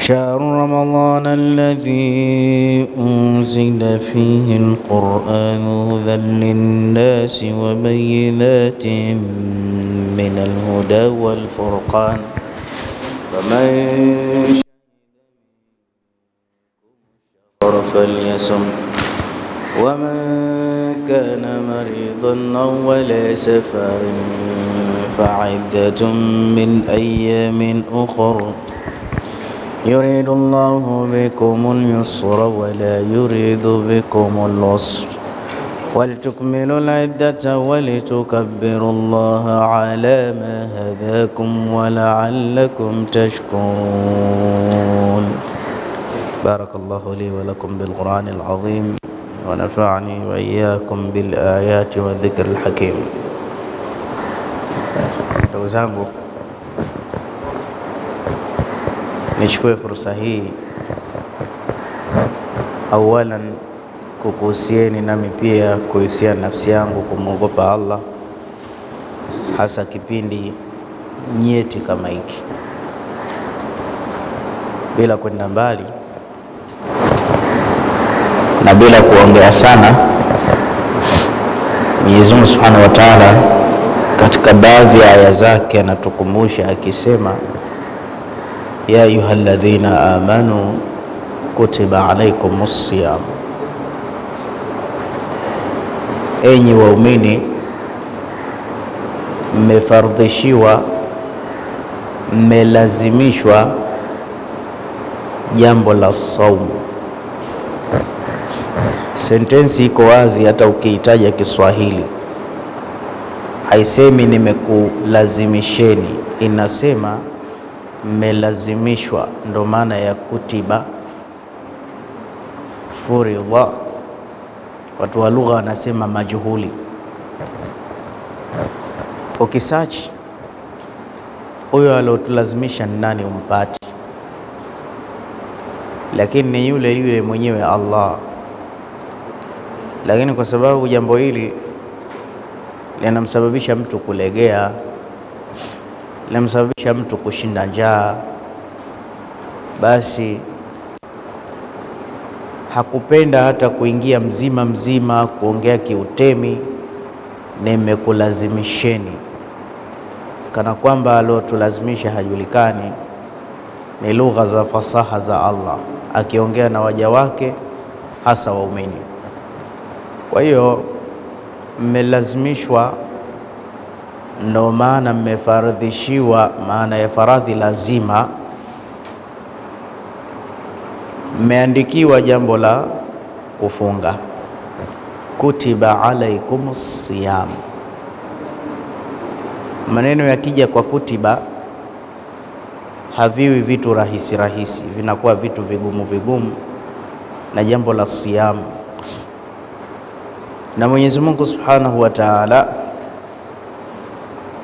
شهر رمضان الذي أنزل فيه القرآن هدى للناس وبينات من الهدى والفرقان فمن شهر فليصم ومن كان مريضا أو على سفر فعدة من أيام أخر يريد الله بكم اليسر ولا يريد بكم العسر ولتكملوا العدة ولتكبروا الله على ما هداكم ولعلكم تشكرون. بارك الله لي ولكم بالقرآن العظيم ونفعني وإياكم بالآيات والذكر الحكيم. Ndugu zangu, nichukue fursa hii awalan kukuhusieni nami pia kuhusia nafsi yangu kumwogopa Allah, hasa kipindi nyeti kama hiki. Bila kwenda mbali na bila kuongea sana, Mwenyezi Mungu Subhanahu wa Ta'ala katika baadhi ya aya zake anatukumbusha akisema, ya ayyuhalladhina amanu kutiba alaykumus siyam, enyi waumini mmefardhishiwa, mmelazimishwa jambo la saumu. Sentensi iko wazi, hata ukiitaja Kiswahili haisemi nimekulazimisheni, inasema mmelazimishwa. Ndo maana ya kutiba, furidha. Watu wa lugha wanasema majhuli. Ukisearch huyo alotulazimisha nani umpati, lakini ni yule yule mwenyewe Allah. Lakini kwa sababu jambo hili linamsababisha mtu kulegea, linamsababisha mtu kushinda njaa, basi hakupenda hata kuingia mzima mzima kuongea kiutemi, nimekulazimisheni, kana kwamba alotulazimisha hajulikani. Ni lugha za fasaha za Allah akiongea na waja wake, hasa waumini. Kwa hiyo mmelazimishwa, ndo maana mmefardhishiwa, maana ya faradhi lazima. Mmeandikiwa jambo la kufunga, kutiba alaikumus siyam. Maneno yakija kwa kutiba haviwi vitu rahisi rahisi, vinakuwa vitu vigumu vigumu, na jambo la siyam. Na Mwenyezi Mungu Subhanahu wa Ta'ala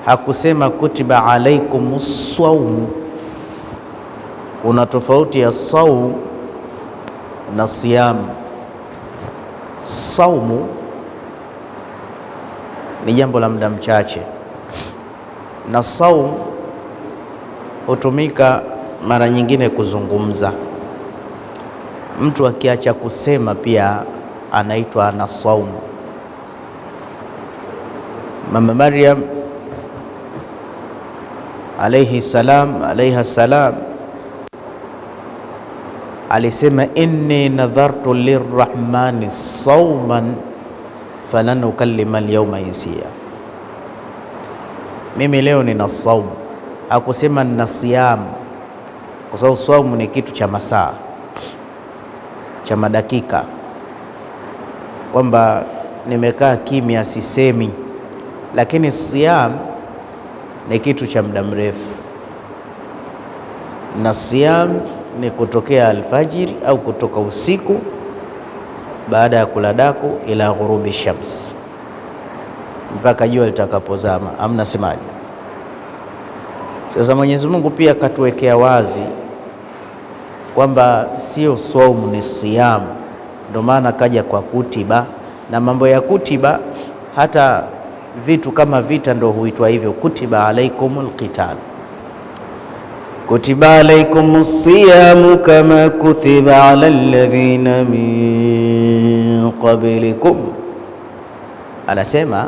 hakusema kutiba alaikumus sawm. Kuna tofauti ya saum na siyam. Saumu ni jambo la muda mchache, na saum hutumika mara nyingine kuzungumza. Mtu akiacha kusema pia anaitwa ana saum. Mama Maryam alaiha salam alisema, inni nadhartu lirrahmani sawman falan ukallima alyawma insiya. Mimi leo nina saum. Hakusema nina siyam, kwa sababu saumu ni kitu cha masaa, cha madakika, kwamba nimekaa kimya sisemi. Lakini siyam ni kitu cha muda mrefu, na siyam ni kutokea alfajiri au kutoka usiku baada ya kula daku ila ghurubi shams, mpaka jua litakapozama. Amna semaji. Sasa Mwenyezi Mungu pia katuwekea wazi kwamba sio saumu, ni siyam. Ndio maana kaja kwa kutiba, na mambo ya kutiba hata vitu kama vita ndo huitwa hivyo, kutiba alaikumul qital. kutiba alaykumus siyamu kama kutiba ala alladhina min qablikum. Anasema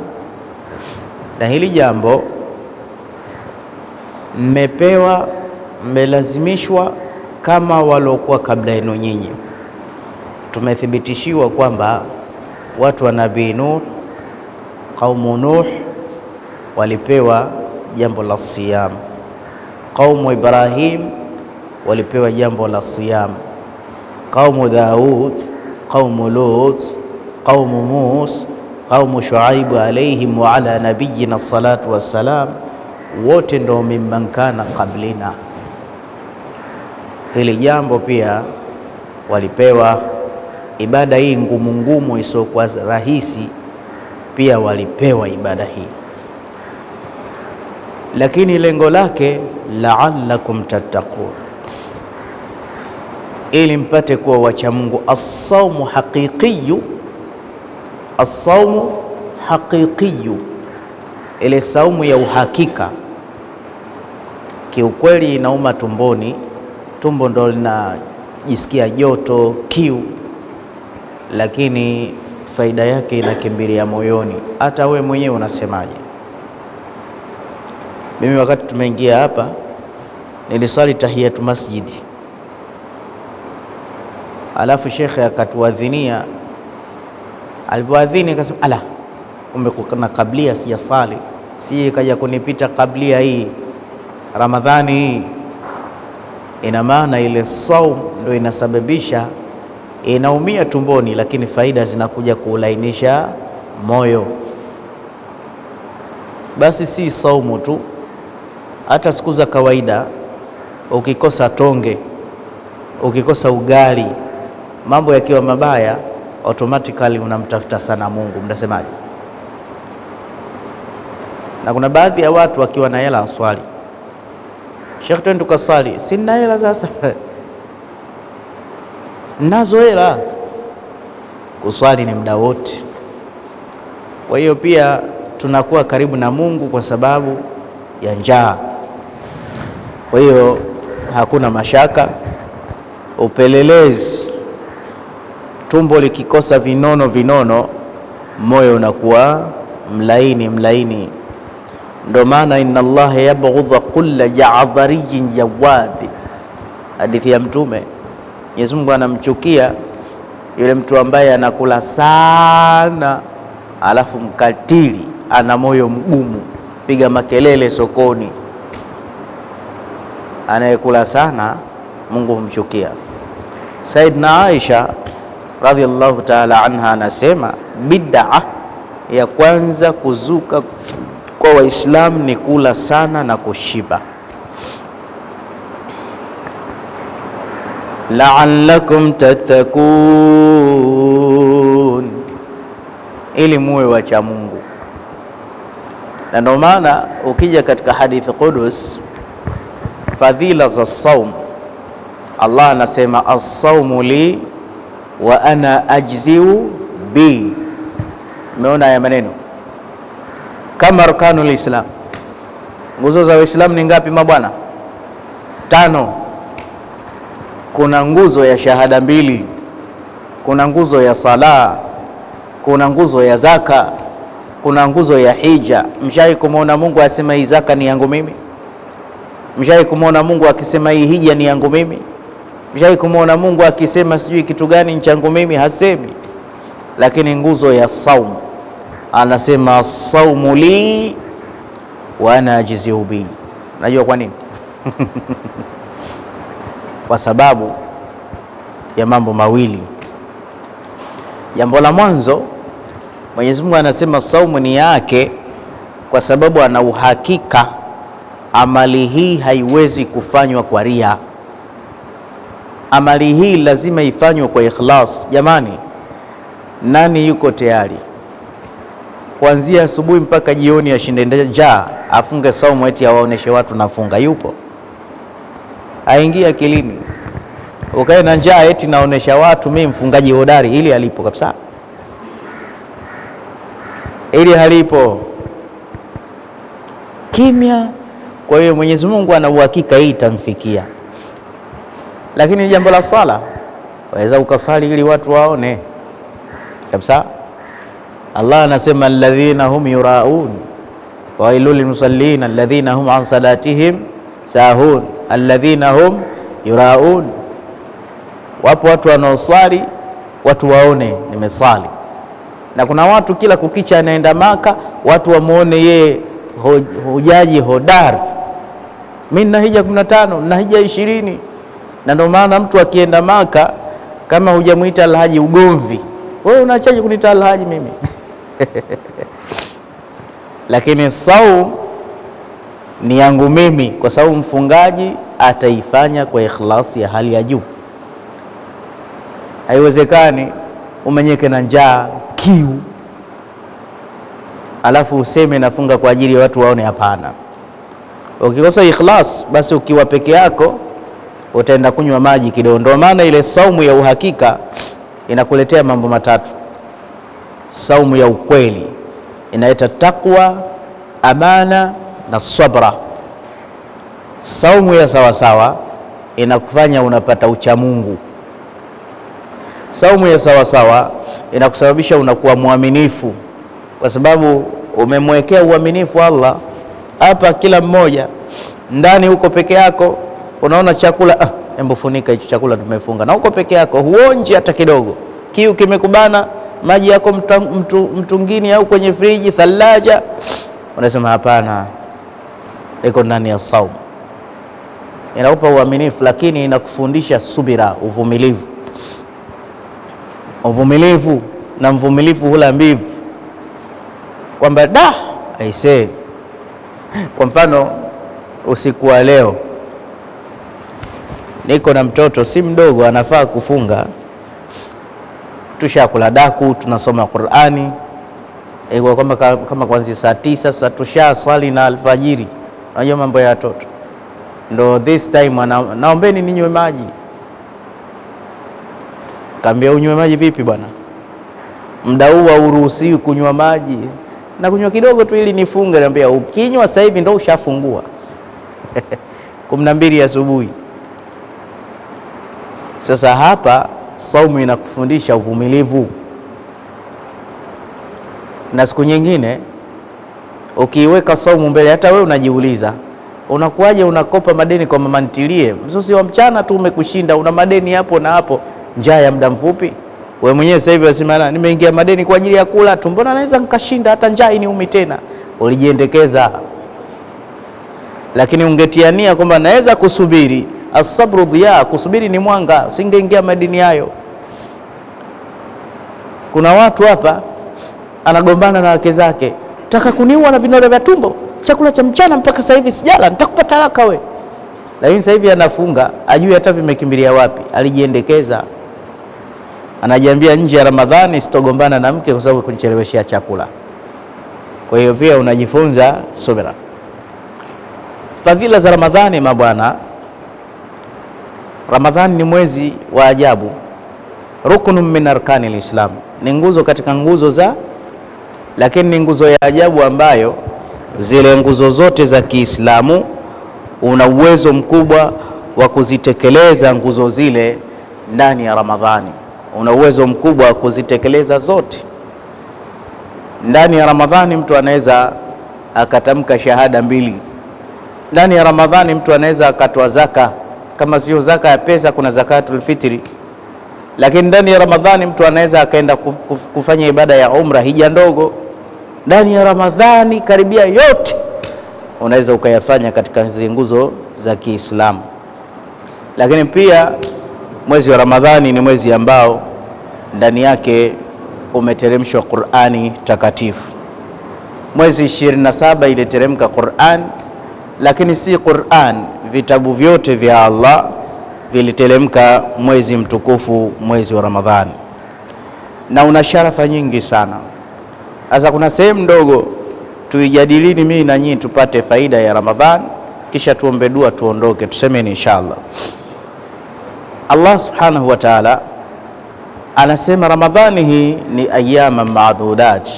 na hili jambo mmepewa, mmelazimishwa kama walokuwa kabla yenu nyinyi. Tumethibitishiwa kwamba watu wa Nabii Nuh, kaumu Nuh, walipewa jambo la siyam. Kaumu Ibrahim walipewa jambo la siyam. Kaumu Daud, kaumu Lut, kaumu Musa, kaumu Shuaibu alayhim wa ala nabiyina salatu wassalam, wote ndo mimman kana qablina. Hili jambo pia walipewa. Ibada hii ngumu ngumu isiyokuwa rahisi pia walipewa ibada hii, lakini lengo lake la'allakum tattaqun, ili mpate kuwa wacha Mungu. As-sawmu haqiqiyu, as-sawmu haqiqiyu, ile saumu ya uhakika. Kiukweli inauma tumboni, tumbo ndo linajisikia joto, kiu, lakini faida yake inakimbilia moyoni. Hata we mwenyewe unasemaje? Mimi wakati tumeingia hapa niliswali tahiyatu masjidi, alafu shekhe akatuadhinia. Alipoadhini akasema ala, kumbe kuna kablia sijasali, si kaja kunipita kablia hii Ramadhani hii. Ina maana ile saum ndio inasababisha inaumia tumboni, lakini faida zinakuja kuulainisha moyo. Basi si saumu tu, hata siku za kawaida ukikosa tonge, ukikosa ugali, mambo yakiwa mabaya, automatically unamtafuta sana Mungu. Mnasemaje? Na kuna baadhi ya watu wakiwa na hela swali, Sheikh twende tukaswali. Sina hela sasa. Nazo hela. Kuswali ni muda wote. Kwa hiyo pia tunakuwa karibu na Mungu kwa sababu ya njaa. Kwa hiyo hakuna mashaka. Upelelezi, tumbo likikosa vinono, moyo unakuwa mlaini. Ndo maana inna Allah yabghudha kulla ja'dhariyyin jawadi, hadithi ya Mtume. Mwenyezi Mungu anamchukia yule mtu ambaye anakula sana alafu mkatili, ana moyo mgumu, piga makelele sokoni. Anayekula sana Mungu humchukia. Saidna Aisha radhiallahu ta'ala anha anasema bid'a ya kwanza kuzuka kwa Waislamu ni kula sana na kushiba. La'allakum tattaqun, ili muwe wacha Mungu. Na ndio maana ukija katika hadithi Qudus, fadhila za saum, Allah anasema as-saumu li wa ana ajziu bi. Umeona haya maneno? Kama arkanul Islam, nguzo za Uislamu ni ngapi mabwana? 5. Kuna nguzo ya shahada 2, kuna nguzo ya sala, kuna nguzo ya zaka, kuna nguzo ya hija. Mshai kumuona Mungu asema hii zaka ni yangu mimi? Mshai kumuona Mungu akisema hii hija ni yangu mimi? Mshai kumuona Mungu akisema sijui kitu gani ni changu mimi? Hasemi. Lakini nguzo ya saum anasema saumu li wa ana ajziu bi. Najua kwa nini? Kwa sababu ya mambo mawili. Jambo la mwanzo, Mwenyezi Mungu anasema saumu ni yake kwa sababu ana uhakika amali hii haiwezi kufanywa kwa ria. Amali hii lazima ifanywe kwa ikhlas. Jamani, nani yuko tayari kuanzia asubuhi mpaka jioni ashinde njaa afunge saumu eti awaoneshe watu nafunga? Yupo? Aingia akilini. Ukae na njaa eti naonesha watu mimi mfungaji hodari, ili alipo kabisa? Ili halipo. Kimya Kwa hiyo Mwenyezi Mungu ana uhakika hii itamfikia. Lakini jambo la sala, waweza ukasali ili watu waone kabisa. Allah anasema alladhina hum yuraun wa wailul musallin alladhina hum an salatihim sahun. Alladhina hum yuraun, wapo watu wanaosali watu waone nimesali. Na kuna watu kila kukicha anaenda Maka watu wamuone yeye hujaji hodari. Mimi na hija 15 na hija 20. Na ndio maana mtu akienda Maka kama hujamuita alhaji ugomvi, wewe unachaje kuniita alhaji mimi? Lakini saum ni yangu mimi, kwa sababu mfungaji ataifanya kwa ikhlasi ya hali ya juu. Haiwezekani umenyeke na njaa, kiu, alafu useme nafunga kwa ajili ya watu waone. Hapana. Ukikosa ikhlas, basi ukiwa peke yako utaenda kunywa maji kidogo. Ndio maana ile saumu ya uhakika inakuletea mambo matatu. Saumu ya ukweli inaita takwa, amana na sabra. Saumu ya sawa sawa inakufanya unapata ucha Mungu. Saumu ya sawa sawa inakusababisha unakuwa muaminifu, kwa sababu umemwekea uaminifu Allah. Hapa kila mmoja ndani huko peke yako unaona chakula, hebu funika hicho chakula tumefunga, na huko peke yako huonji hata kidogo. Kiu kimekubana, maji yako mtungini au kwenye friji thalaja, unasema hapana, iko ndani ya saumu. Inaupa uaminifu, lakini inakufundisha subira, uvumilivu. Uvumilivu, na mvumilivu hula mbivu. Kwamba aisee, kwa mfano usiku wa leo niko na mtoto si mdogo anafaa kufunga, tushakula daku, tunasoma Qur'ani. Iko kama kuanzia saa 9 sasa tushaswali na alfajiri. Unajua mambo ya watoto. Ndo this time naombeni ninywe maji. Kaambia unywe maji vipi bwana? Muda huu hauruhusiwi kunywa maji. Na kunywa kidogo tu ili nifunge. Naambia ukinywa sasa hivi ndo ushafungua. 12 asubuhi. Sasa hapa saumu inakufundisha uvumilivu. Na siku nyingine ukiweka saumu mbele, hata wewe unajiuliza, unakuaje unakopa madeni kwa mama ntilie? Msosi wa mchana tu umekushinda, una madeni hapo na hapo, njaa ya muda mfupi. Wewe mwenyewe sasa hivi unasema nimeingia madeni kwa ajili ya kula tu, mbona naweza nikashinda hata njaa iniumi tena? Ulijiendekeza. Lakini ungetiania kwamba naweza kusubiri, asabru dhiya, kusubiri ni mwanga, usingeingia madeni hayo. Kuna watu hapa anagombana na wake zake, nataka kuniua na vinole vya tumbo, chakula cha mchana mpaka sasa hivi sijala, nitakupa talaka we. Lakini sasa hivi anafunga, ajui hata vimekimbilia wapi. Alijiendekeza. Anajiambia nje ya Ramadhani sitogombana na mke kwa sababu kunicheleweshia chakula. Kwa hiyo pia unajifunza subira. Fadhila za Ramadhani mabwana. Ramadhani ni mwezi wa ajabu. Ruknun min arkani al-Islam. Ni nguzo katika nguzo za, lakini ni nguzo ya ajabu ambayo zile nguzo zote za Kiislamu una uwezo mkubwa wa kuzitekeleza nguzo zile ndani ya Ramadhani. Una uwezo mkubwa wa kuzitekeleza zote ndani ya Ramadhani. Mtu anaweza akatamka shahada 2 ndani ya Ramadhani. Mtu anaweza akatoa zaka, kama sio zaka ya pesa kuna zakatul fitri. Lakini ndani ya Ramadhani mtu anaweza akaenda kufanya ibada ya umra, hija ndogo. Ndani ya Ramadhani karibia yote unaweza ukayafanya katika hizo nguzo za Kiislamu. Lakini pia mwezi wa Ramadhani ni mwezi ambao ndani yake umeteremshwa Qur'ani takatifu. Mwezi 27 iliteremka Qur'an, lakini si Qur'an, vitabu vyote vya Allah viliteremka mwezi mtukufu, mwezi wa Ramadhani. Na una sharafa nyingi sana. Sasa kuna sehemu ndogo tuijadilini mimi na nyinyi tupate faida ya Ramadhani, kisha tuombe dua tuondoke, tusemeni inshallah. Allah subhanahu wa ta'ala anasema Ramadhani hii ni ayyama ma'dudat,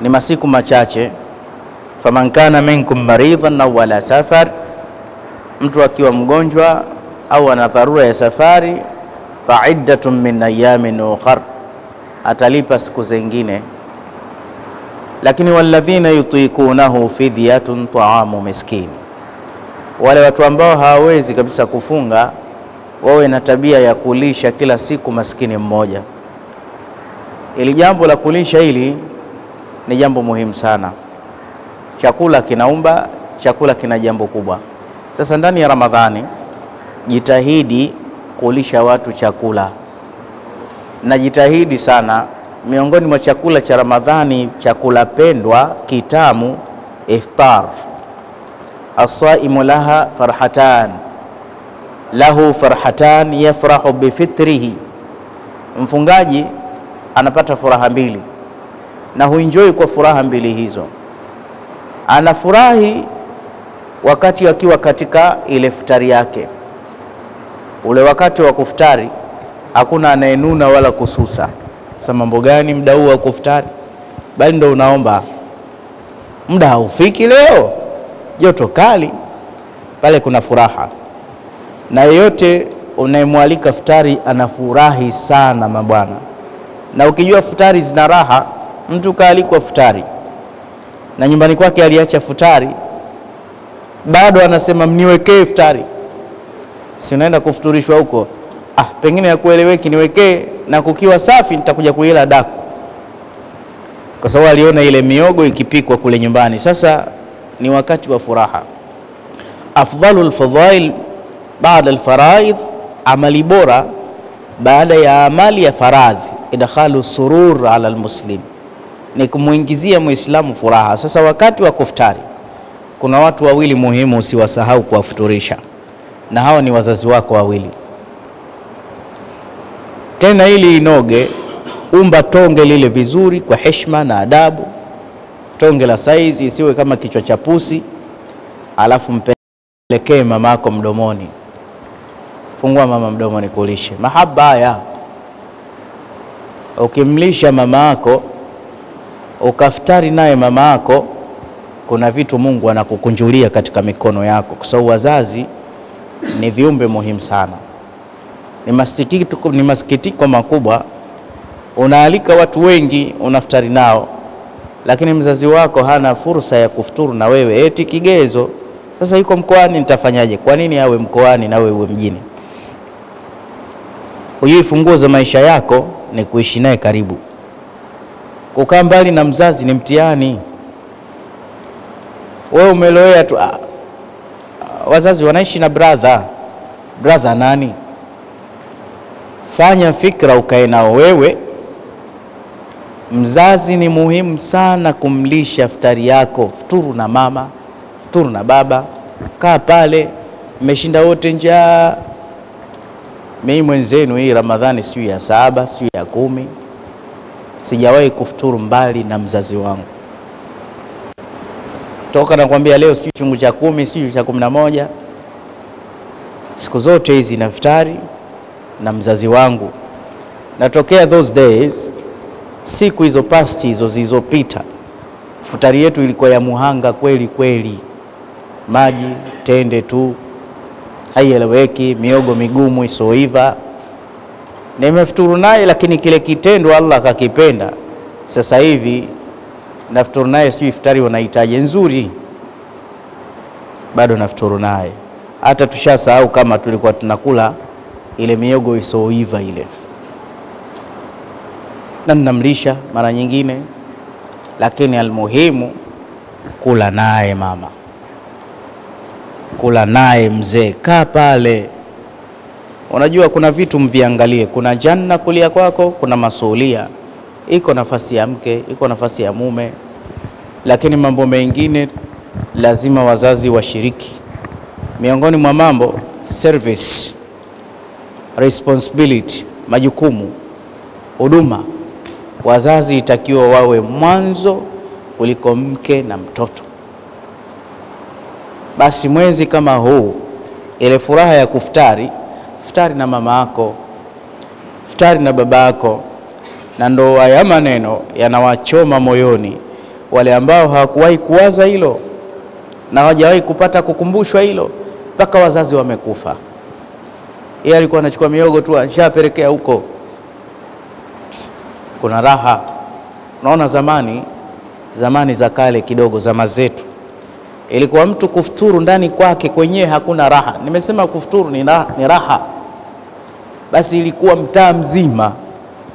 ni masiku machache faman kana minkum maridan aw ala safar, mtu akiwa mgonjwa au ana dharura ya safari, fa'iddatun min ayamin ukhar, atalipa siku zingine. Lakini walladhina yutiqunahu fidyatun ta'amu miskin, wale watu ambao hawawezi kabisa kufunga wawe na tabia ya kulisha kila siku maskini mmoja. Ili jambo la kulisha hili ni jambo muhimu sana. Chakula kinaumba, chakula kina jambo kubwa. Sasa ndani ya Ramadhani jitahidi kulisha watu chakula, na jitahidi sana miongoni mwa chakula cha Ramadhani, chakula pendwa kitamu, iftar. As-saimu laha farhatan, lahu farhatan yafrahu bifitrihi, mfungaji anapata furaha mbili na huenjoy kwa furaha mbili hizo. Anafurahi wakati akiwa katika ile iftari yake, ule wakati wa kuftari hakuna anayenuna wala kususa, sasa mambo gani muda huu wa kuftari, bali ndo unaomba muda haufiki leo, joto kali, pale kuna furaha. Na yeyote unayemwalika futari anafurahi sana mabwana. Na ukijua futari zina raha, mtu kaalikwa futari na nyumbani kwake aliacha futari, bado anasema mniwekee futari, si unaenda kufuturishwa huko, pengine ya kueleweki, niwekee na kukiwa safi nitakuja kuila daku, kwa sababu aliona ile miogo ikipikwa kule nyumbani. Sasa ni wakati wa furaha. Afdalul fadhail baada al-faraidh, amali bora baada ya amali ya faradhi, idkhalu surur ala al-muslim, ni kumuingizia muislamu furaha. Sasa wakati wa kuftari kuna watu wawili muhimu usiwasahau kuwafuturisha, na hawa ni wazazi wako wawili. Tena ili inoge, umba tonge lile vizuri kwa heshima na adabu, tonge la size, isiwe kama kichwa cha pusi, alafu mpelekee mamako mdomoni. Fungua mama mdomoni kulishe. Mahaba haya, ukimlisha mama yako ukaftari naye mama yako, kuna vitu Mungu anakukunjulia katika mikono yako, kwa sababu wazazi ni viumbe muhimu sana. Ni masikitiko makubwa, unaalika watu wengi unaftari nao, lakini mzazi wako hana fursa ya kufuturu na wewe, eti kigezo. Sasa yuko mkoani, nitafanyaje? Kwa nini awe mkoani na wewe uwe mjini? Hujui funguo za maisha yako ni kuishi naye karibu. Kukaa mbali na mzazi ni mtihani. Wewe umeloea tu, wazazi wanaishi na brother nani? Fanya fikra ukae nao wewe. Mzazi ni muhimu sana kumlisha iftari yako. Futuru na mama, futuru na baba, kaa pale, mmeshinda wote njaa. Mimi mwenzenu hii Ramadhani siyo ya 7, siyo ya 10, sijawahi kufuturu mbali na mzazi wangu. Toka nakwambia leo siyo chungu cha 10, siyo cha 11, siku zote hizi naftari na mzazi wangu. Natokea those days, siku hizo past hizo zilizopita, futari yetu ilikuwa ya muhanga kweli kweli. Maji tende tu, haieleweki, miogo migumu isoiva. Nimefuturu naye, lakini kile kitendo Allah akakipenda. Sasa hivi nafuturu naye, sijui iftari wanahitaji nzuri, bado nafuturu naye. Hata tushasahau kama tulikuwa tunakula ile miogo isoiva ile, na namlisha mara nyingine. Lakini almuhimu kula naye mama, kula naye mzee, kaa pale. Unajua kuna vitu mviangalie, kuna janna kulia kwako, kuna masuhulia. Iko nafasi ya mke, iko nafasi ya mume, lakini mambo mengine lazima wazazi washiriki. Miongoni mwa mambo, service, responsibility, majukumu, huduma. Wazazi itakiwa wawe mwanzo kuliko mke na mtoto. Basi mwezi kama huu, ile furaha ya kuftari, futari na mama yako, futari na baba yako. Na ndo haya maneno yanawachoma moyoni. Wale ambao hawakuwahi kuwaza hilo na hawajawahi kupata kukumbushwa hilo, mpaka wazazi wamekufa. Yeye alikuwa anachukua miogo tu, anashapelekea huko. Kuna raha. Unaona zamani za kale kidogo, zama zetu, ilikuwa mtu kufuturu ndani kwake kwenyewe hakuna raha. Nimesema kufuturu ni raha. Basi ilikuwa mtaa mzima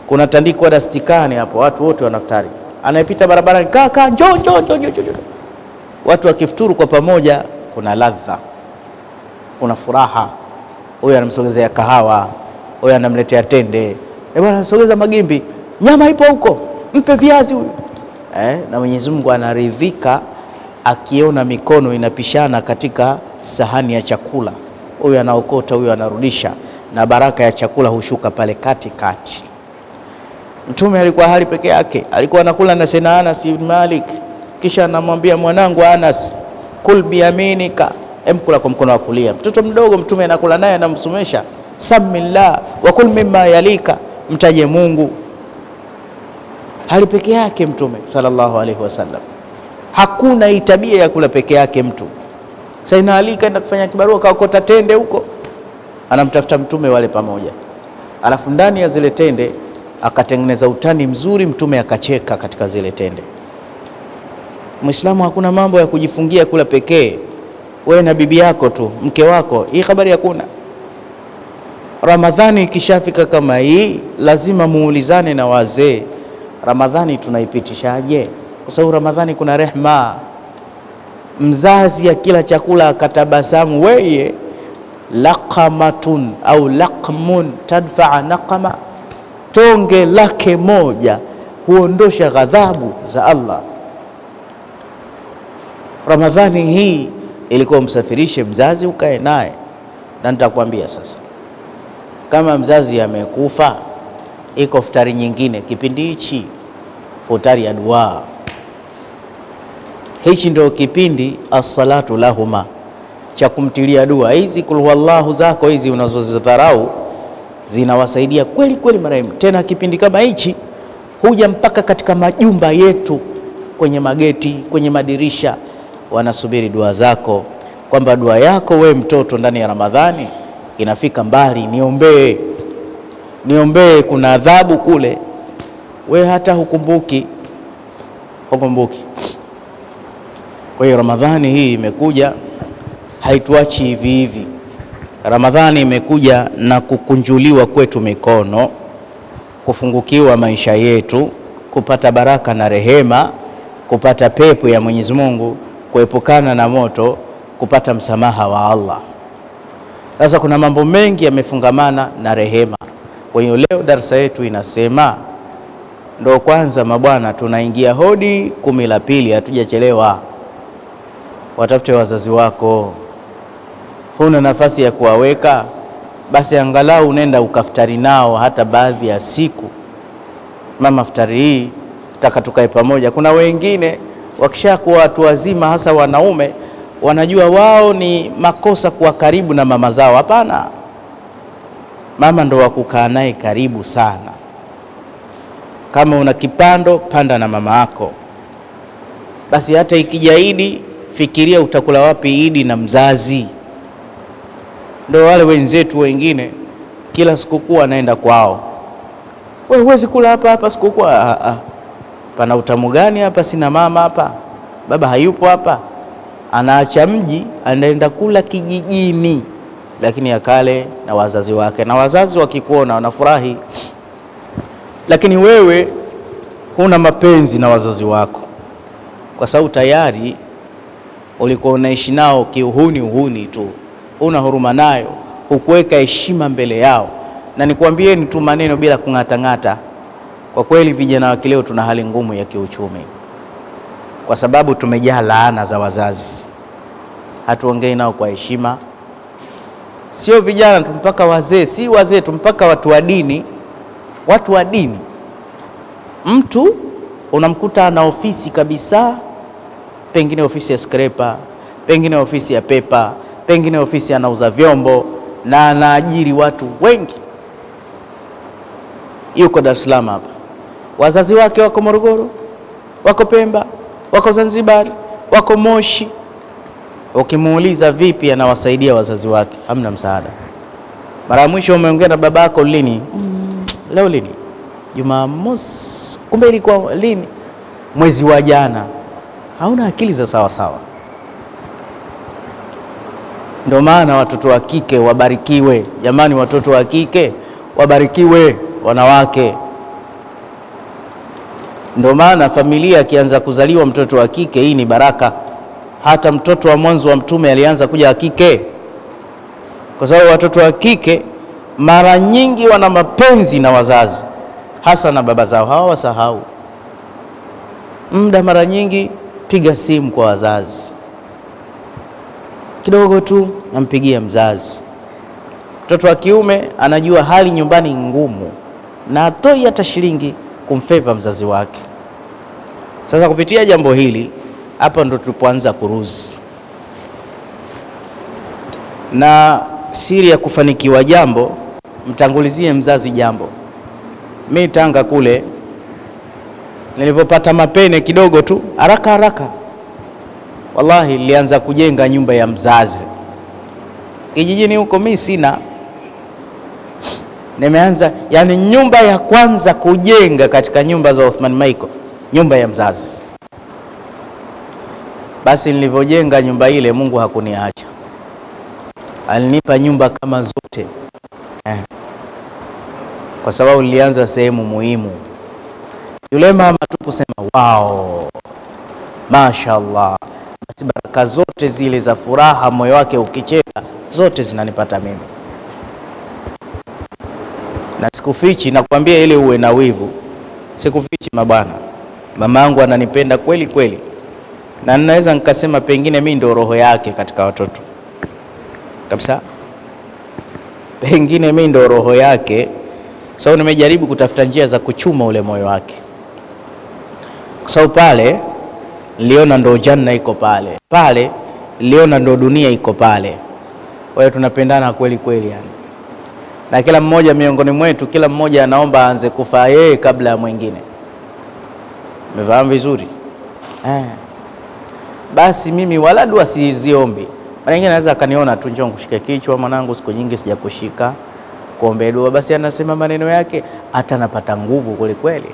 kuna tandiko dastikani hapo, watu wote wanafutari. Anayepita barabarani, kaka njoo. Watu wakifuturu kwa pamoja, kuna ladha, kuna furaha. Huyu anamsogezea kahawa, huyu anamletea tende. Bwana sogeza magimbi, nyama ipo huko, mpe viazi huyu. Na Mwenyezi Mungu anaridhika akiona mikono inapishana katika sahani ya chakula. Huyu anaokota, huyu anarudisha, na baraka ya chakula hushuka pale katikati. Mtume alikuwa hali peke yake, alikuwa anakula na Sayyidina Anas ibn Malik, kisha anamwambia mwanangu Anas, kul biyaminika, emkula kwa mkono wa kulia. Mtoto mdogo Mtume anakula naye, anamsomesha samillah wa kul mimma yalika, mtaje Mungu. Hali peke yake Mtume sallallahu alaihi wasallam. Hakuna hii tabia ya kula peke yake mtu. Sayyidina Ali kaenda kufanya kibarua, kaokota tende huko, anamtafuta Mtume wale pamoja. Alafu ndani ya zile tende akatengeneza utani mzuri, Mtume akacheka katika zile tende. Muislamu hakuna mambo ya kujifungia kula pekee, wewe na bibi yako tu, mke wako, hii habari hakuna. Ramadhani ikishafika kama hii, lazima muulizane na wazee, Ramadhani tunaipitishaje? Kwa sababu Ramadhani kuna rehma. Mzazi ya kila chakula akatabasamu, weye laqamatun au laqmun tadfa'a naqama, tonge lake moja huondosha ghadhabu za Allah. Ramadhani hii ilikuwa msafirishe mzazi ukae naye. Na nitakwambia sasa, kama mzazi amekufa, iko futari nyingine kipindi hichi, futari ya dua. Hichi ndio kipindi as-salatu lahuma, cha kumtilia dua. Hizi kul huwallahu zako hizi unazozidharau zinawasaidia kweli kweli marehemu. Tena kipindi kama hichi huja mpaka katika majumba yetu, kwenye mageti, kwenye madirisha, wanasubiri dua zako, kwamba dua yako we mtoto ndani ya Ramadhani inafika mbali, niombee, kuna adhabu kule, we hata hukumbuki. Kwa hiyo Ramadhani hii imekuja, haituachi hivi hivi. Ramadhani imekuja na kukunjuliwa kwetu mikono, kufungukiwa maisha yetu, kupata baraka na rehema, kupata pepo ya Mwenyezi Mungu, kuepukana na moto, kupata msamaha wa Allah. Sasa kuna mambo mengi yamefungamana na rehema. Kwa hiyo leo darasa yetu inasema, ndo kwanza mabwana tunaingia hodi 10 la pili, hatujachelewa. Watafute wazazi wako. Huna nafasi ya kuwaweka, basi angalau unaenda ukaftari nao hata baadhi ya siku. Mama, futari hii taka tukae pamoja. Kuna wengine wakishakuwa watu wazima, hasa wanaume, wanajua wao ni makosa kuwa karibu na mama zao. Hapana, mama ndo wakukaa naye karibu sana. Kama una kipando, panda na mama yako. Basi hata ikija Idi, fikiria utakula wapi Idi na mzazi. Ndo wale wenzetu wengine kila sikukuu anaenda kwao. Wewe huwezi kula hapa sikukuu. Pana utamu gani hapa? Sina mama hapa, baba hayupo hapa. Anaacha mji, anaenda kula kijijini, lakini akale na wazazi wake. Na wazazi wakikuona wanafurahi. Lakini wewe huna mapenzi na wazazi wako, kwa sababu tayari ulikuwa unaishi nao kiuhuni tu, una huruma nayo, hukuweka heshima mbele yao. Na nikwambieni tu maneno bila kung'atang'ata, kwa kweli vijana wa leo tuna hali ngumu ya kiuchumi, kwa sababu tumejaa laana za wazazi. Hatuongei nao kwa heshima. Sio vijana tu, mpaka wazee, si wazee tu, mpaka watu wa dini. Watu wa dini, mtu unamkuta na ofisi kabisa, pengine ofisi ya skrepa, pengine ofisi ya pepa, pengine ofisi anauza vyombo, na anaajiri watu wengi. Yuko Dar es Salaam hapa, wazazi wake wako Morogoro, wako Pemba, wako Zanzibar, wako Moshi. Ukimuuliza vipi anawasaidia wazazi wake, hamna msaada. Mara mwisho umeongea na babako lini? Leo lini? Jumamosi. Kumbe ilikuwa lini? Mwezi wa jana. Hauna akili za sawa sawa. Ndio maana watoto wa kike wabarikiwe. Jamani, watoto wa kike wabarikiwe, wanawake. Ndio maana familia akianza kuzaliwa mtoto wa kike, hii ni baraka. Hata mtoto wa mwanzo wa Mtume alianza kuja wa kike, kwa sababu watoto wa kike mara nyingi wana mapenzi na wazazi, hasa na baba zao. Hawa wasahau muda, mara nyingi piga simu kwa wazazi, kidogo tu nampigia mzazi. Mtoto wa kiume anajua hali nyumbani ngumu na atoi hata shilingi kumfeva mzazi wake. Sasa kupitia jambo hili hapa ndo tulipoanza kuruzi. Na siri ya kufanikiwa jambo, mtangulizie mzazi jambo. Mimi Tanga kule nilipopata mapene kidogo tu, haraka wallahi nilianza kujenga nyumba ya mzazi. Kijijini huko mimi sina. Nimeanza, yani nyumba ya kwanza kujenga katika nyumba za Uthman Michael, nyumba ya mzazi. Basi nilivyojenga nyumba ile, Mungu hakuniacha. Alinipa nyumba kama zote. Kwa sababu nilianza sehemu muhimu. Yule mama tu kusema wow, mashaallah, basi baraka zote zile za furaha, moyo wake ukicheka, zote zinanipata mimi. Na sikufichi, nakwambia ile uwe na wivu, sikufichi mabwana. Mama yangu ananipenda kweli kweli, na ninaweza nikasema pengine mimi ndio roho yake katika watoto kabisa. Pengine mimi ndio roho yake. So nimejaribu kutafuta njia za kuchuma ule moyo wake. Kwa sababu pale niliona ndo janna iko pale. Pale niliona ndo dunia iko pale. Kwa hiyo tunapendana kweli kweli yani. Na kila mmoja miongoni mwetu, kila mmoja anaomba aanze kufa yeye kabla ya mwingine. Umefahamu vizuri? Basi mimi wala dua siziombi. Mara nyingine anaweza akaniona tu, njoo kushika kichwa mwanangu, siku nyingi sijakushika, kuombe dua. Basi anasema maneno yake, hata napata nguvu kweli kweli.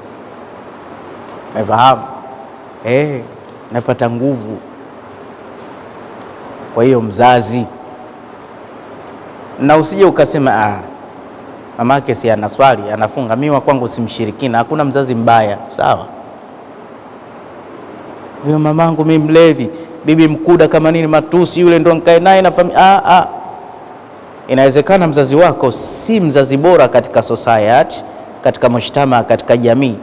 Umefahamu? Napata nguvu. Kwa hiyo mzazi, na usije ukasema mamake si anaswali, anafunga, mimi wa kwangu simshirikina. Hakuna mzazi mbaya, sawa? Huyo mamangu mimi mlevi, bibi mkuda kama nini, matusi, yule ndo nikae naye na familia. Inawezekana mzazi wako si mzazi bora katika society, katika mshtama, katika jamii,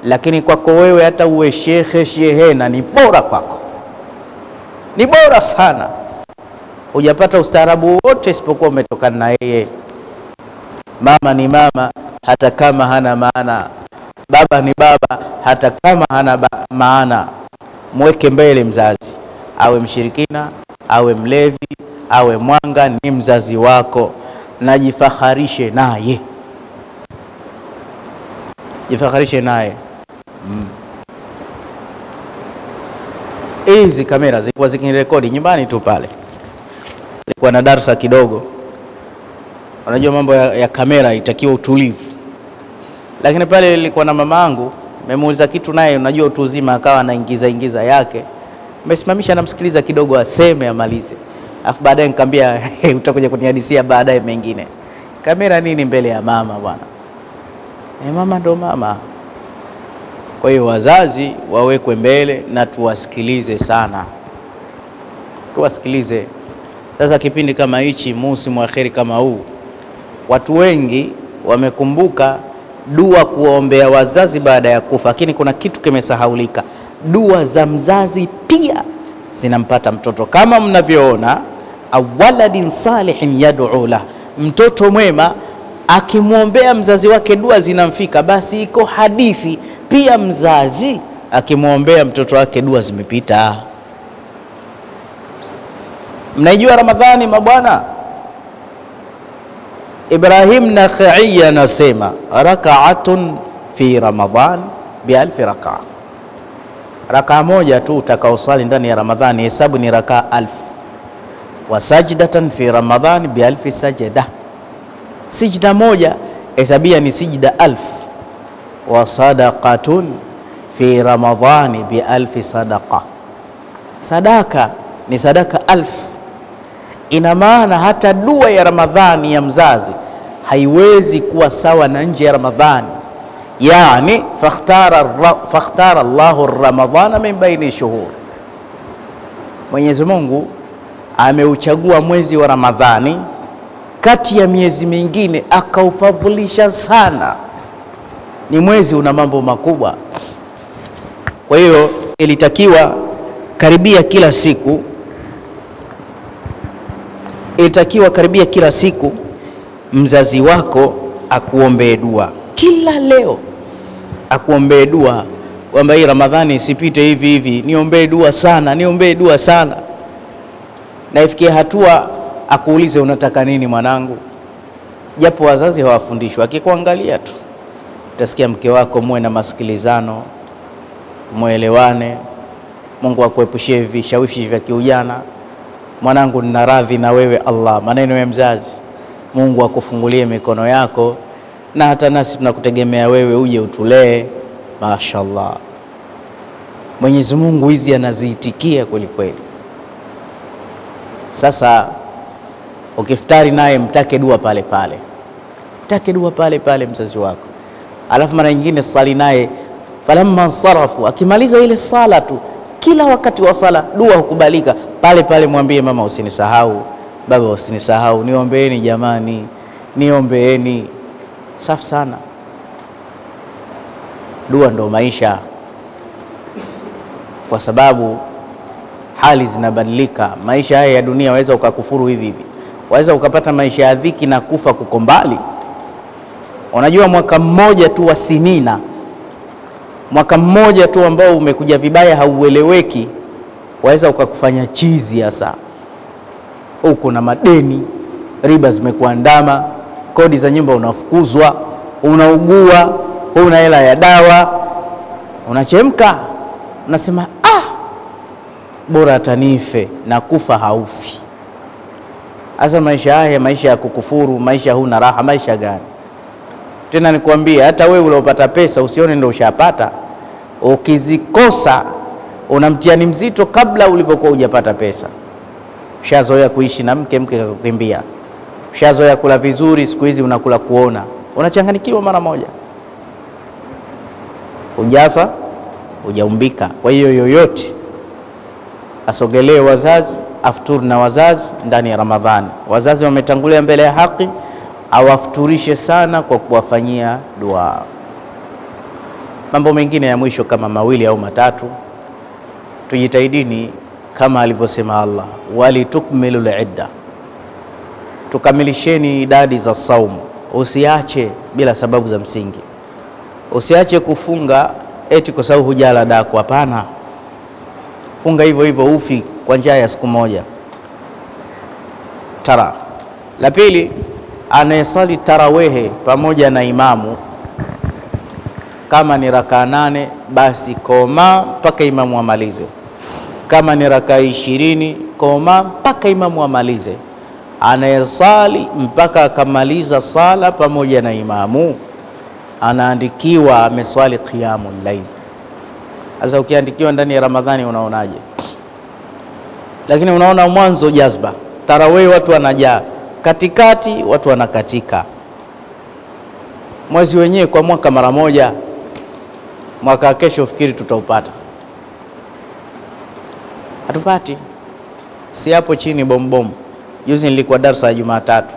lakini kwako wewe hata uwe shehe na ni bora kwako, ni bora sana. Hujapata ustaarabu wote isipokuwa umetokana na yeye. Mama ni mama hata kama hana maana, baba ni baba hata kama hana maana. Mweke mbele mzazi, awe mshirikina, awe mlevi, awe mwanga, ni mzazi wako, na jifakharishe naye. Jifakharishe naye. Hizi kamera zilikuwa zikirekodi nyumbani tu pale. Nilikuwa na darasa kidogo. Unajua mambo ya kamera itakiwa utulivu. Lakini pale nilikuwa na mamangu, nimemuuliza kitu naye, unajua utu uzima, akawa anaingiza yake. Nimesimamisha namsikiliza kidogo aseme amalize. Alafu baadaye nikamwambia utakuja kunihadisia baadaye mengine. Kamera nini mbele ya mama bwana? Mama ndo mama. Kwa hiyo wazazi wawekwe mbele na tuwasikilize sana. Tuwasikilize. Sasa kipindi kama hichi, musimu wa kheri kama huu, watu wengi wamekumbuka dua kuombea wazazi baada ya kufa, lakini kuna kitu kimesahaulika. Dua za mzazi pia zinampata mtoto. Kama mnavyoona, awaladin salihin yad'u la, mtoto mwema akimwombea mzazi wake dua zinamfika. Basi iko hadithi pia, mzazi akimwombea mtoto wake dua zimepita. Mnaijua Ramadhani mabwana? Ibrahim Nakhai anasema rak'atun fi Ramadhan bi alf rak'a. Rakaa moja tu utakaoswali ndani ya Ramadhani hesabu ni rakaa 1000. Wa sajdatan fi Ramadhani bi 1000 sajda. Sijda moja hesabia ni sijda 1000. Wa sadaqatun fi Ramadhani bi 1000 sadaqa. Sadaka ni sadaka 1000. Ina maana hata dua ya Ramadhani ya mzazi haiwezi kuwa sawa na nje ya Ramadhani. Yani fakhtara Allahu Ramadhana min baini shuhur. Mwenyezi Mungu ameuchagua mwezi wa Ramadhani kati ya miezi mingine akaufadhilisha sana. Ni mwezi una mambo makubwa. Kwa hiyo ilitakiwa karibia kila siku mzazi wako akuombee dua. Kila leo akuombee dua kwamba hii Ramadhani isipite hivi hivi, niombee dua sana. Na ifikie hatua akuulize unataka nini mwanangu. Japo wazazi hawafundishwi, akikuangalia tu utasikia mke wako muwe na masikilizano, muelewane. Mungu akuepushie vishawishi vya kiujana. Mwanangu nina radhi na wewe Allah, maneno ya mzazi. Mungu akufungulie mikono yako, na hata nasi tunakutegemea wewe uje utulee. Mashaallah, Mwenyezi Mungu hizi anaziitikia kweli kweli. Sasa ukiftari naye mtake dua pale pale mzazi wako. Alafu mara nyingine sali naye falamma sarafu, akimaliza ile sala tu, kila wakati wa sala dua hukubalika pale pale. Mwambie mama usinisahau, baba usinisahau, niombeeni jamani, niombeeni. Safi sana. Dua ndo maisha, kwa sababu hali zinabadilika. Maisha haya ya dunia waweza ukakufuru hivi hivi, waweza ukapata maisha ya dhiki na kufa kuko mbali. Unajua mwaka mmoja tu wa sinina, mwaka mmoja tu ambao umekuja vibaya haueleweki, waweza ukakufanya chizi. Hasa uko na madeni, riba zimekuandama, kodi za nyumba unafukuzwa, unaugua, huna hela ya dawa, unachemka, unasema bora atanife, na kufa haufi. Asa maisha haya, maisha ya kukufuru, maisha huna raha, maisha gani? Tena nikwambie, hata wewe uliopata pesa usione ndio ushapata. Ukizikosa unamtiani mzito kabla ulivyokuwa hujapata pesa. Ushazoea kuishi na mke akakukimbia. Ushazoea kula vizuri, siku hizi unakula kuona. Unachanganikiwa mara moja. Hujafa, hujaumbika. Kwa hiyo yoyote asogelee wazazi, aftur na wazazi ndani ya Ramadhani. Wazazi wametangulia mbele ya haki, awafuturishe sana kwa kuwafanyia dua. Mambo mengine ya mwisho kama mawili au matatu, tujitahidini kama alivyosema Allah, walitukmilul idda, tukamilisheni idadi za saumu. Usiache bila sababu za msingi. Usiache kufunga eti kwa sababu hujala daku, hapana. Funga hivyo hivyo ufi kwa njia ya siku moja. Tara. La pili, anayesali tarawehe pamoja na imamu, kama ni rakaa 8 basi koma mpaka imamu amalize. Kama ni rakaa 20 koma mpaka imamu amalize. Anayesali mpaka akamaliza sala pamoja na imamu anaandikiwa ameswali qiyamul layl. Sasa ukiandikiwa ndani ya Ramadhani unaonaje? Lakini unaona mwanzo jazba, tarawih watu wanajaa, katikati watu wanakatika. Mwezi wenyewe kwa mwaka mara moja, mwaka kesho fikiri tutaupata. Hatupati. Si hapo chini bombom. Juzi nilikuwa darasa ya Jumatatu.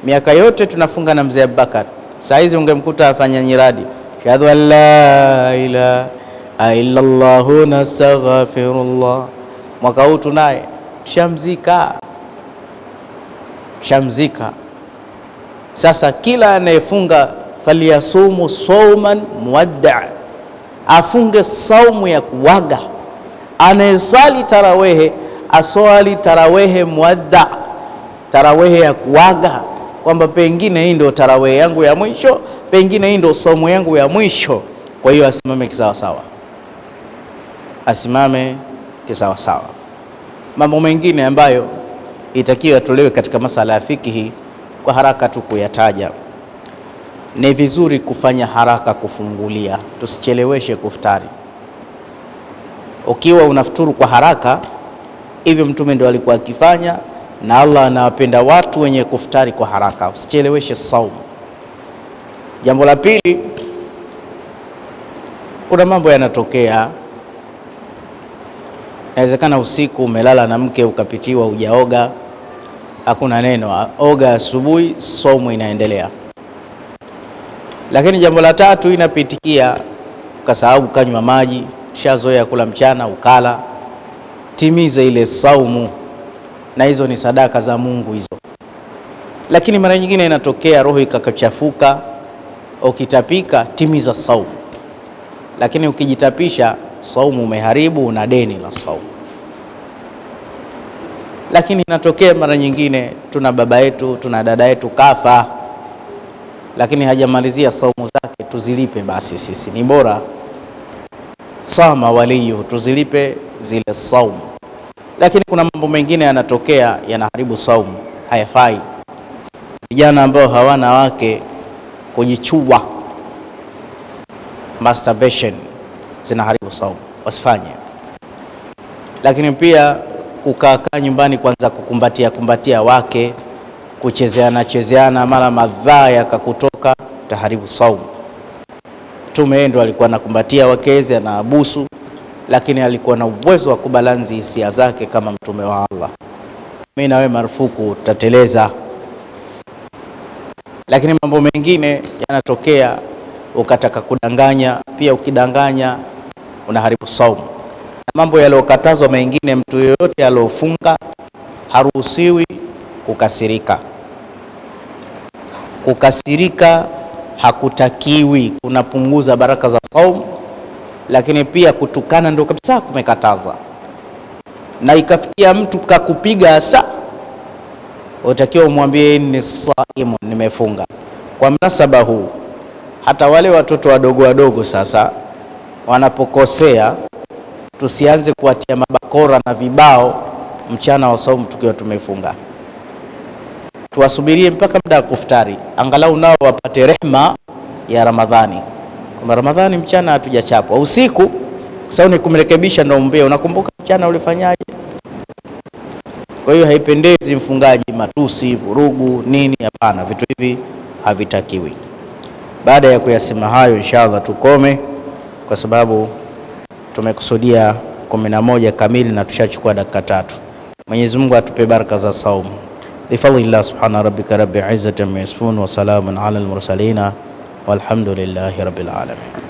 Miaka yote tunafunga na mzee Abubakar. Saa hizi ungemkuta afanya nyiradi, shahadu an la ilaha illa Allah nastaghfirullah. Mwaka huu tunaye shamzika. Sasa kila anayefunga faliyasumu sawman muwadda, afunge saumu ya kuwaga. Anayesali tarawehe aswali tarawehe muwadda, tarawehe ya kuwaga, kwamba pengine hii ndio tarawehe yangu ya mwisho, pengine hii ndio saumu yangu ya mwisho. Kwa hiyo asimame kisawa sawa. asimame kisawasawa. Mambo mengine ambayo itakiwa tolewe katika masala ya fikihi kwa haraka tu kuyataja, ni vizuri kufanya haraka kufungulia, tusicheleweshe kuftari. Ukiwa unafuturu kwa haraka, hivyo Mtume ndio alikuwa akifanya, na Allah anawapenda watu wenye kuftari kwa haraka, usicheleweshe saumu. Jambo la pili, kuna mambo yanatokea, inawezekana usiku umelala na mke ukapitiwa hujaoga, hakuna neno, oga asubuhi, saumu inaendelea. Lakini jambo la tatu, inapitikia ukasahau kanywa maji, shazoea kula mchana ukala, timiza ile saumu, na hizo ni sadaka za Mungu hizo. Lakini mara nyingine inatokea roho ikakachafuka, ukitapika, timiza saumu. Lakini ukijitapisha, saumu umeharibu, una deni la saumu. Lakini inatokea mara nyingine tuna baba yetu, tuna dada yetu kafa, lakini hajamalizia saumu zake, tuzilipe basi sisi. Ni bora sama waliyu, tuzilipe zile saumu. Lakini kuna mambo mengine yanatokea yanaharibu saumu, hayafai. Vijana ambao hawana wake, kujichua, masturbation, zinaharibu saumu, wasifanye. Lakini pia kukaa nyumbani kwanza kumbatia wake, kuchezeana mara madhaa yakakutoka, taharibu saumu. Mtume ndo alikuwa anakumbatia wakeze, anaabusu, lakini alikuwa na uwezo wa kubalanzi hisia zake kama mtume wa Allah. Mimi na wewe marufuku, tutateleza. Lakini mambo mengine yanatokea, ukataka kudanganya, pia ukidanganya unaharibu saumu. Mambo yaliyokatazwa mengine, mtu yoyote aliyofunga haruhusiwi kukasirika. Kukasirika hakutakiwi, kunapunguza baraka za saumu. Lakini pia kutukana ndio kabisa kumekataza. Na ikafikia mtu kakupiga hasa, utakiwa umwambie ni saimu, nimefunga. Kwa mnasaba huu, hata wale watoto wadogo sasa wanapokosea, tusianze kuwatia mabakora na vibao mchana wa saumu tukiwa tumefunga. Tuwasubirie mpaka muda wa kuftari, angalau nao wapate rehema ya Ramadhani. Kwa Ramadhani mchana hatujachapwa, usiku sawa ni kumrekebisha, ndio umbea, unakumbuka mchana ulifanyaje? Kwa hiyo haipendezi mfungaji matusi, vurugu, nini, hapana, vitu hivi havitakiwi. Baada ya kuyasema hayo, inshallah tukome, kwa sababu tumekusudia 11 kamili na tushachukua dakika 3. Mwenyezi Mungu atupe baraka za saumu. Bifadlillah subhana rabbika rabbil izzati amma yasifun wa salamun ala al mursalin walhamdulillahi rabbil alamin.